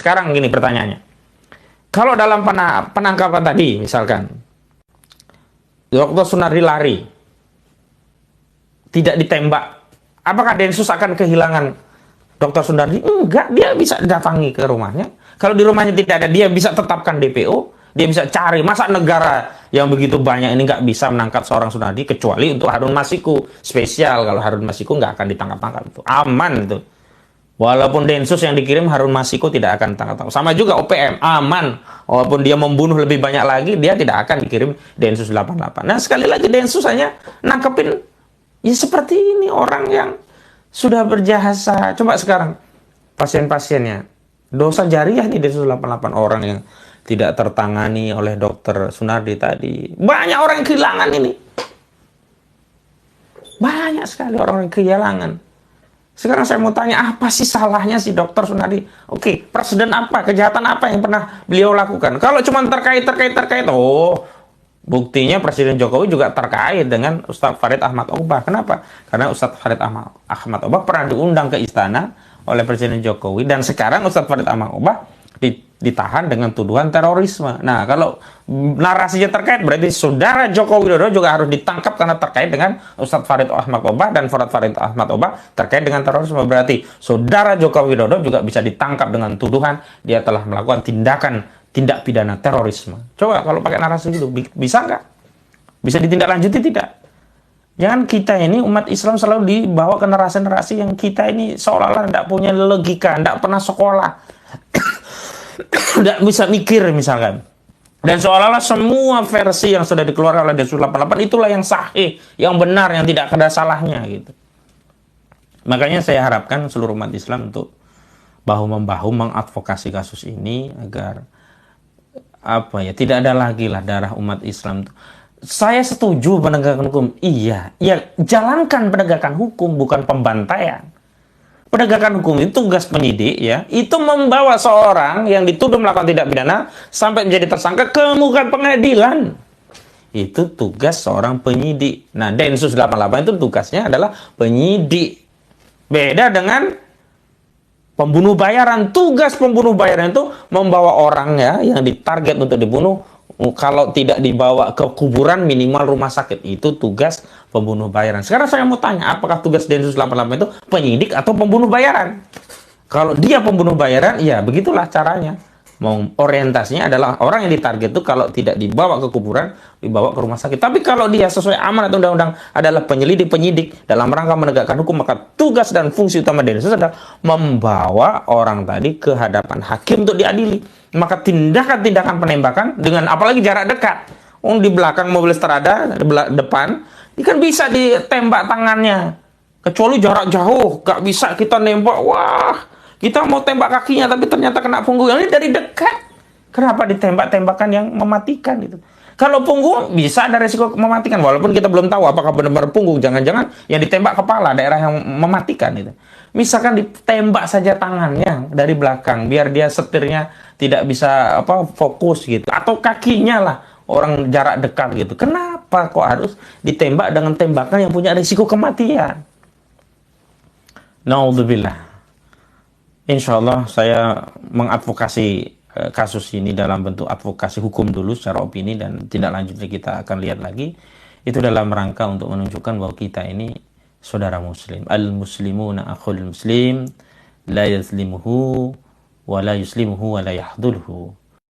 sekarang gini pertanyaannya. Kalau dalam penangkapan tadi, misalkan, Dr. Sunardi lari, tidak ditembak, apakah Densus akan kehilangan Dr. Sunardi? Enggak, dia bisa datangi ke rumahnya. Kalau di rumahnya tidak ada, dia bisa tetapkan DPO, dia bisa cari. Masa negara yang begitu banyak ini nggak bisa menangkap seorang Sunardi, kecuali untuk Harun Masiku. Spesial, kalau Harun Masiku nggak akan ditangkap-tangkap. Itu aman itu. Walaupun Densus yang dikirim Harun Masiku tidak akan ditangkap. Sama juga OPM, aman. Walaupun dia membunuh lebih banyak lagi, dia tidak akan dikirim Densus 88. Nah, sekali lagi Densus hanya nangkepin ya seperti ini, orang yang sudah berjasa. Coba sekarang pasien-pasiennya, dosa jariah nih Densus 88, orang yang tidak tertangani oleh Dr. Sunardi tadi. Banyak orang yang kehilangan ini. Banyak sekali orang yang kehilangan. Sekarang saya mau tanya, apa sih salahnya si Dr. Sunardi? Oke, presiden apa, kejahatan apa yang pernah beliau lakukan? Kalau cuma terkait, oh, buktinya Presiden Jokowi juga terkait dengan Ustadz Farid Ahmad Ogbah. Kenapa? Karena Ustadz Farid Ahmad Ogbah pernah diundang ke istana oleh Presiden Jokowi, dan sekarang Ustadz Farid Ahmad Ogbah ditahan dengan tuduhan terorisme. Nah, kalau narasinya terkait, berarti saudara Joko Widodo juga harus ditangkap karena terkait dengan Ustadz Farid Ahmad Ogbah, dan Farid Ahmad Ogbah terkait dengan terorisme. Berarti saudara Joko Widodo juga bisa ditangkap dengan tuduhan dia telah melakukan tindak pidana terorisme. Coba kalau pakai narasi itu, bisa nggak? Bisa ditindaklanjuti tidak? Jangan kita ini umat Islam selalu dibawa ke narasi-narasi yang kita ini seolah-olah tidak punya logika, tidak pernah sekolah, tidak bisa mikir misalkan. Dan seolah-olah semua versi yang sudah dikeluarkan oleh Densus 88 itulah yang sahih, yang benar, yang tidak ada salahnya gitu. Makanya saya harapkan seluruh umat Islam untuk bahu-membahu mengadvokasi kasus ini agar tidak ada lagi lah darah umat Islam. Saya setuju penegakan hukum, iya, jalankan penegakan hukum, bukan pembantaian. Penegakan hukum itu tugas penyidik, ya, itu membawa seorang yang dituduh melakukan tindak pidana sampai menjadi tersangka ke muka pengadilan. Itu tugas seorang penyidik. Nah, Densus 88 itu tugasnya adalah penyidik. Beda dengan pembunuh bayaran. Tugas pembunuh bayaran itu membawa orang ya yang ditarget untuk dibunuh, kalau tidak dibawa ke kuburan minimal rumah sakit. Itu tugas pembunuh bayaran. Sekarang saya mau tanya, apakah tugas Densus 88 itu penyidik atau pembunuh bayaran? Kalau dia pembunuh bayaran, ya begitulah caranya. Orientasinya adalah orang yang ditarget itu kalau tidak dibawa ke kuburan, dibawa ke rumah sakit. Tapi kalau dia sesuai amanat undang-undang adalah penyidik dalam rangka menegakkan hukum, maka tugas dan fungsi utama Densus adalah membawa orang tadi ke hadapan hakim untuk diadili. Maka tindakan-tindakan penembakan dengan apalagi jarak dekat, di belakang mobil strada, di depan, ini kan bisa ditembak tangannya. Kecuali jarak jauh, gak bisa kita nembak. Wah, kita mau tembak kakinya tapi ternyata kena punggung. Ini dari dekat. Kenapa ditembak-tembakan yang mematikan itu? Kalau punggung bisa ada resiko mematikan, walaupun kita belum tahu apakah benar-benar punggung. Jangan-jangan yang ditembak kepala, daerah yang mematikan itu. Misalkan ditembak saja tangannya dari belakang, biar dia setirnya tidak bisa fokus gitu, atau kakinya lah, orang jarak dekat gitu. Kenapa kok harus ditembak dengan tembakan yang punya risiko kematian? Naudzubillah. Insya Allah saya mengadvokasi kasus ini dalam bentuk advokasi hukum dulu secara opini, dan tindak lanjutnya kita akan lihat lagi. Itu dalam rangka untuk menunjukkan bahwa kita ini saudara muslim. Al-muslimuna akhul muslim, la yazlimuhu wa la yuslimuhu wa la yahdulhu.